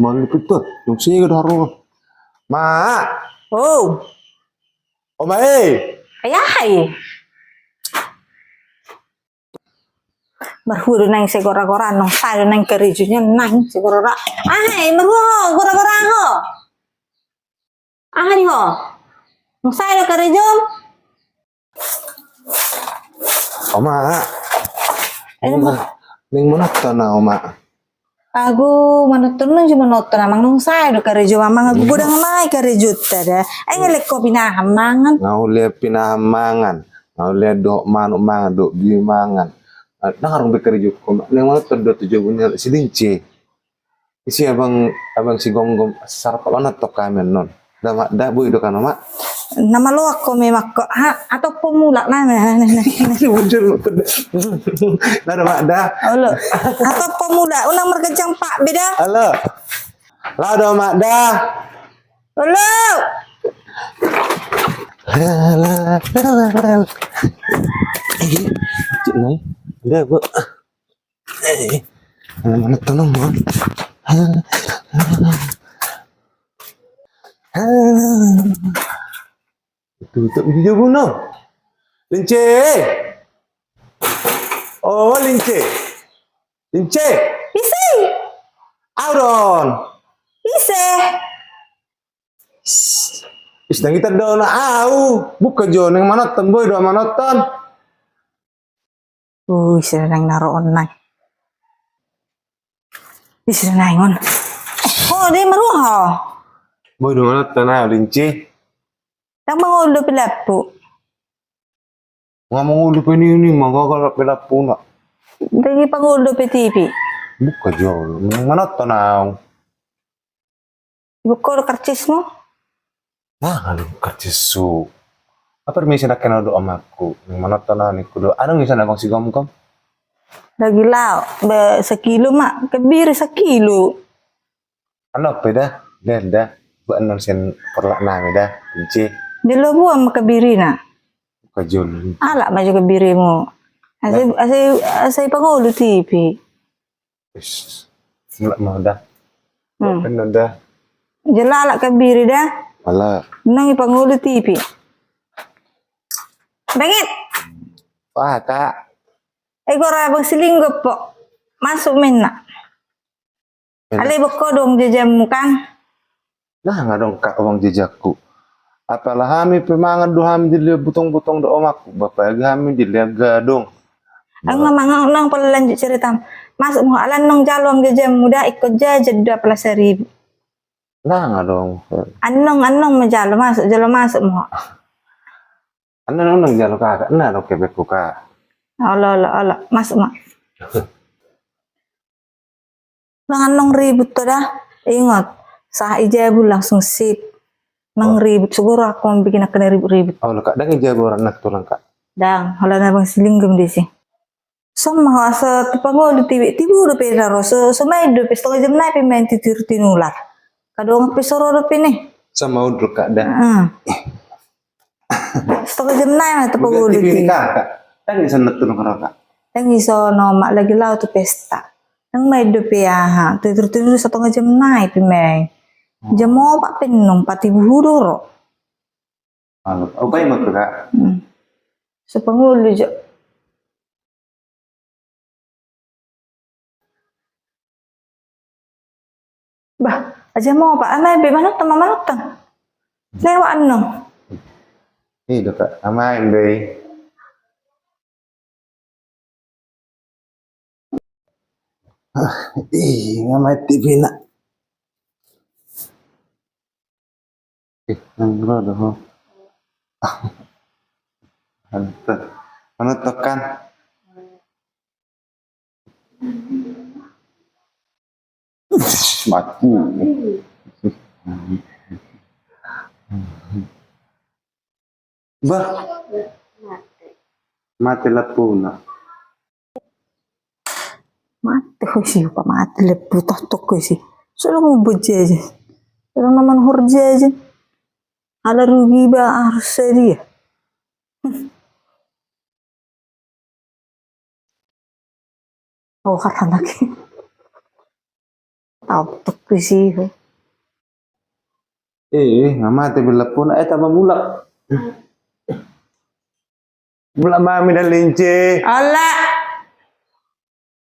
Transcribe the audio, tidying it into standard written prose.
Malipit to. Yung sige daro. Ma! Oh, O ma eh! ayay. Marhuro nang sigura-gora nung tayo nang kerijo niya nang sigura. Ay, marhuro, gora-gora ho. Ahari ho. Nung tayo kerijo. O ma! Ano ba? Ning manat ka na o ma. Aku manutun nung cuma nonton amang nung tayo kerijo amang gudang mai kerijo tada. Ay ngelek ko pinahamangan. Ngauli pinahamangan. Ngauli do manuk mangan do bi mangan. Nangarong bekerja ko. Ning manat do tujuh punya si Lince. Isi abang si gonggong sarap mana tok kamen non. Da bu itu kan mak. Nama lo aku memang kok atau pemula nah. Muncul. Ada mak dah. Halo. Atau pemula ulang merkejang Pak beda. Halo. Lah do mak dah. Halo. Cik nai. Dah bu. Mana tolong mak. Tutup video bunuh. Lince. Oh, Lince. Lince. Bisa. Auron. Bisa. Isdang kita do na au. Buka jo nang manoton boy do manoton. Bisa nang naro online. Bisa nang on. Oh, dia maruha. Boy do manoton na Lince. Nang mangulo pilapo. Ngomong udah ini mangga pela puna. Dari pangulo pe TV. Buka jo nang manoton na. Buko karcis mo. Nah, lu karcisu. Apa permisi nak kenal do amaku. Nang manoton na ni kudo. Anong isa na bang si gom-gom? Lagi lao. Be sekilo mak. Kebiri sekilo. Ano peda? Dah. Buat non sen perlak nami dah. Lince. Di lo buang makabiri na. Buka jo lu. Alak maju kebiri mo. Asay pangulo TV. Ish. Nggak mau dah. Benar dah. Jalala kebiri dah. Malah. Nang ipangulo TV. Bangit. Wah, Kak. Gora bang silinggo po. Masuk minna. Alay bako dong jajamu kan. Nah, nggak dong Kak uang jejakku. Apalah kami pemangan do kami dilihat butong-butong do omakku. Bapak kami dilihat gadong. Ang mga nang palalanjut cerita. Masuk mo alan nong jalong jajam muda ikut jajan 12.000. Nah, nggak dong. Anong majalo masuk mo. Ano nang jalo Kak? Nah, dong kebekku Kak. Allah masuk mo. Nang anong ribut to dah. Ingat sa ijabu langsung sip. Nang ribut siguro ako bikin ako na ribut-ribut. Oh, Kak, dan ijagoran nak tulang Kak. Dang, hala na bang silinggam di si. Sama sa pangulo TV udah pinaro so may do pesto jam na pi main titir tinular. Kadong pisoro do pini. Sama udruk Kak dah. Setengah jam na to pangulo TV TV. Kak. Dan isa nak tulong Kak. Nang iso no mak lagi lao to pesta. Nang may do pi aha titir tinular setengah jam na pi main. Jam mo pa pinong pati buhuro. Oh, baik mak Kak. Sa pangulo jo. Bah, aja mau pak, amai be manut tang. Lewat no. Ini do Kak, amain deh. Ngamai TV nak. Nang rada ho. Ano tekan? Mati. Bah. Mati lapuna. Mati ko sih, pak mati lepu tok ko sih. Solo mau bejaja. Solo naman hurjaja. Ala rugi ba harus dia. Oh kata lagi. Autok sih. Mama te belepon tama mulak. Mulak mami dan lince. Ala,